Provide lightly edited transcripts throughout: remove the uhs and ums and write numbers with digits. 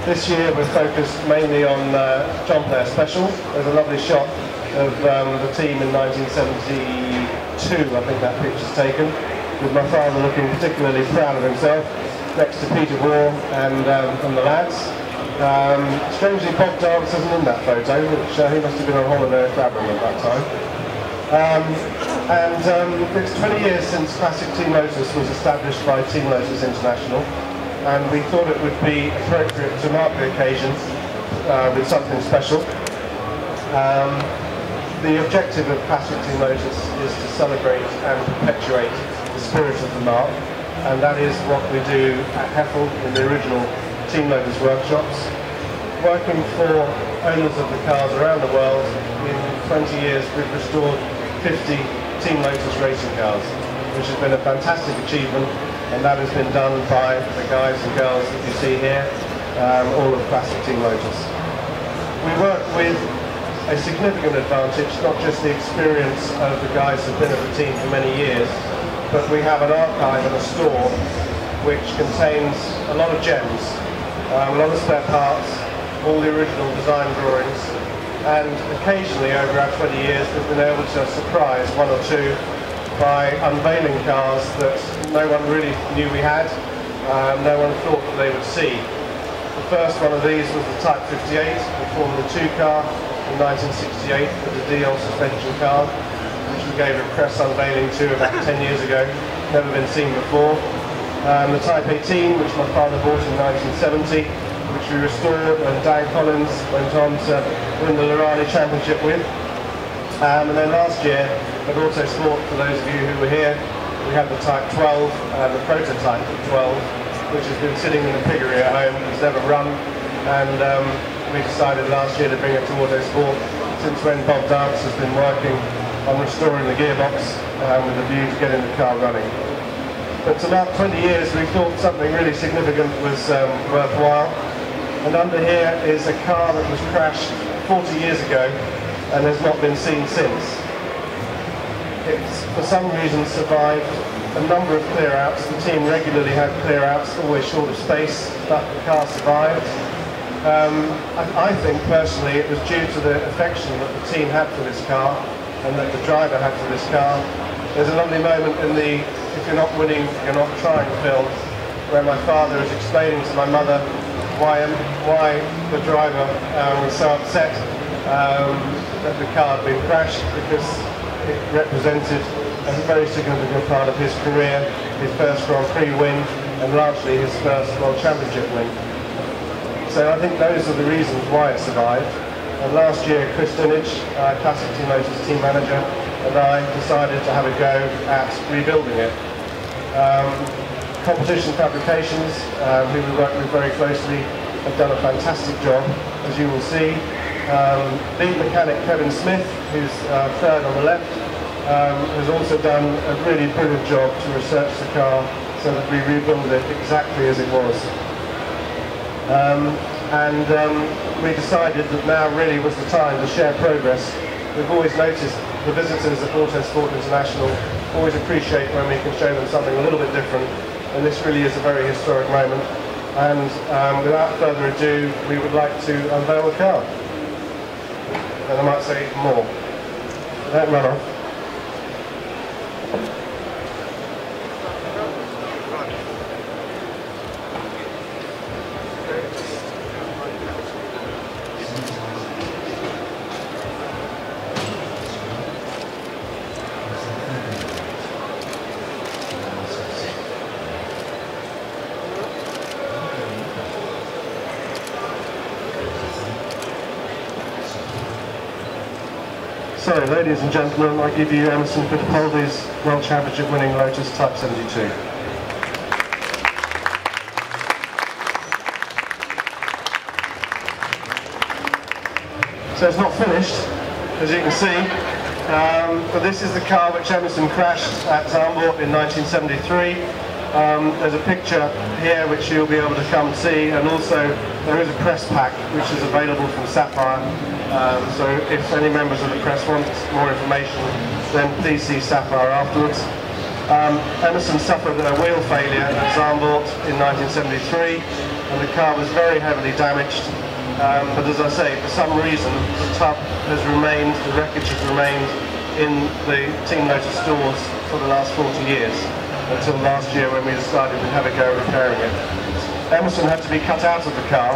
This year we're focused mainly on John Player Special. There's a lovely shot of the team in 1972, I think that picture's taken, with my father looking particularly proud of himself, next to Peter Waugh and the lads. Strangely, Bob Dance isn't in that photo, which he must have been on holiday at Chapman at that time. It's 20 years since Classic Team Lotus was established by Team Lotus International, and we thought it would be appropriate to mark the occasion with something special. The objective of Classic Team Lotus is to celebrate and perpetuate the spirit of the mark, and that is what we do at Heffel in the original Team Lotus workshops. Working for owners of the cars around the world, in 20 years we've restored 50 Team Lotus racing cars, which has been a fantastic achievement, and that has been done by the guys and girls that you see here, all of Classic Team Lotus. We work with a significant advantage, not just the experience of the guys who've been at the team for many years, but we have an archive and a store which contains a lot of gems, a lot of spare parts, all the original design drawings, and occasionally over our 20 years we've been able to surprise one or two by unveiling cars that no one really knew we had, no one thought that they would see. The first one of these was the Type 58, the Formula 2 car in 1968 with the DL suspension car, which we gave a press unveiling to about 10 years ago, never been seen before. The Type 18, which my father bought in 1970, which we restored and Dan Collins went on to win the Lorani Championship with. And then last year at Autosport, for those of you who were here, we had the Type 12 and the prototype of 12, which has been sitting in the piggery at home, it's never run, and we decided last year to bring it to Autosport, since when Bob Dance has been working on restoring the gearbox with a view to getting the car running. But to mark 20 years, we thought something really significant was worthwhile. And under here is a car that was crashed 40 years ago and has not been seen since. It's for some reason survived a number of clear-outs. The team regularly had clear-outs, always short of space, but the car survived. I think personally it was due to the affection that the team had for this car and that the driver had for this car. There's a lovely moment in the "If you're not winning, you're not trying" film, where my father is explaining to my mother why the driver was so upset that the car had been crashed, because it represented a very significant part of his career, his first Grand Prix win, and largely his first World Championship win. So I think those are the reasons why it survived. And last year, Chris Dinich, Classic Team Lotus team manager, and I decided to have a go at rebuilding it. Competition Fabrications, who we work with very closely, have done a fantastic job, as you will see. Lead mechanic Kevin Smith, who's third on the left, has also done a really brilliant job to research the car so that we rebuild it exactly as it was. We decided that now really was the time to share progress. We've always noticed the visitors at Autosport International always appreciate when we can show them something a little bit different, and this really is a very historic moment. And without further ado, we would like to unveil the car. And I might say even more. Don't run off. So, ladies and gentlemen, I give you Emerson Fittipaldi's World Championship winning Lotus Type 72. So it's not finished, as you can see, but this is the car which Emerson crashed at Zandvoort in 1973. There's a picture here which you'll be able to come and see, and also there is a press pack which is available from Sapphire. So if any members of the press want more information, then please see Sapphire afterwards. Emerson suffered a wheel failure at Zandvoort in 1973, and the car was very heavily damaged. But as I say, for some reason, the tub has remained, the wreckage has remained in the Team Lotus stores for the last 40 years, until last year when we decided we'd have a go repairing it. Emerson had to be cut out of the car.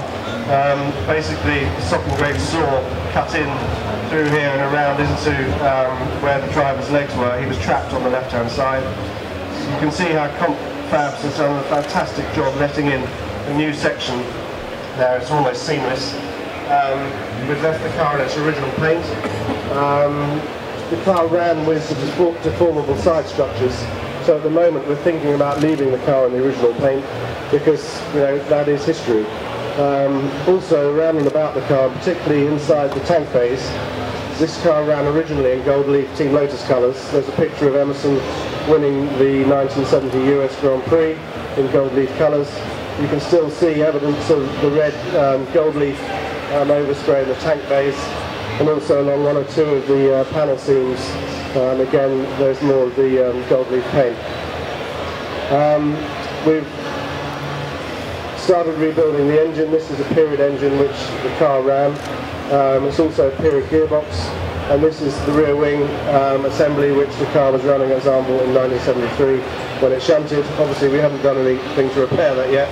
Basically, the sock and grade saw cut in through here and around into where the driver's legs were. He was trapped on the left-hand side. You can see how Fabs has done a fantastic job letting in a new section. Now it's almost seamless. We've left the car in its original paint. The car ran with deformable side structures, so at the moment we're thinking about leaving the car in the original paint because, you know, that is history. Also around and about the car, particularly inside the tank bays, this car ran originally in gold leaf Team Lotus colours. There's a picture of Emerson winning the 1970 US Grand Prix in gold leaf colours. You can still see evidence of the red gold leaf overspray in the tank bays, and also along one or two of the panel seams. Again, there's more of the gold leaf paint. We've started rebuilding the engine. This is a period engine which the car ran. It's also a period gearbox, and this is the rear wing assembly which the car was running at Zandvoort in 1973 when it shunted. Obviously we haven't done anything to repair that yet.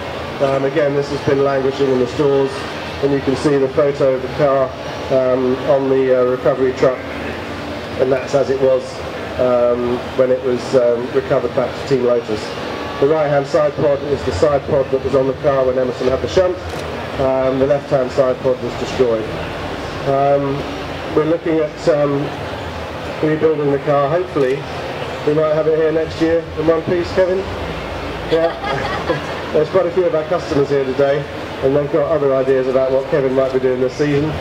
Again, this has been languishing in the stores, and you can see the photo of the car on the recovery truck, and that's as it was when it was recovered back to Team Lotus. The right hand side pod is the side pod that was on the car when Emerson had the shunt. The left hand side pod was destroyed. We're looking at rebuilding the car. Hopefully we might have it here next year in one piece, Kevin. Yeah. There's quite a few of our customers here today, and they've got other ideas about what Kevin might be doing this season.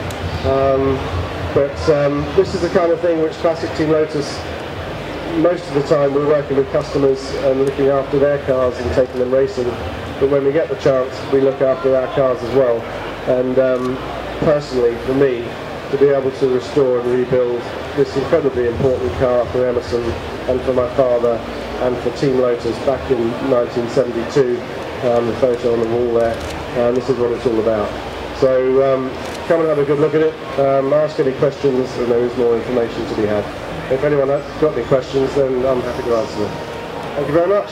But this is the kind of thing which Classic Team Lotus, most of the time we're working with customers and looking after their cars and taking them racing. But when we get the chance, we look after our cars as well. And personally, for me, to be able to restore and rebuild this incredibly important car for Emerson and for my father and for Team Lotus back in 1972, the photo on the wall there, this is what it's all about. So come and have a good look at it, ask any questions, and there is more information to be had. If anyone has got any questions, then I'm happy to answer them. Thank you very much.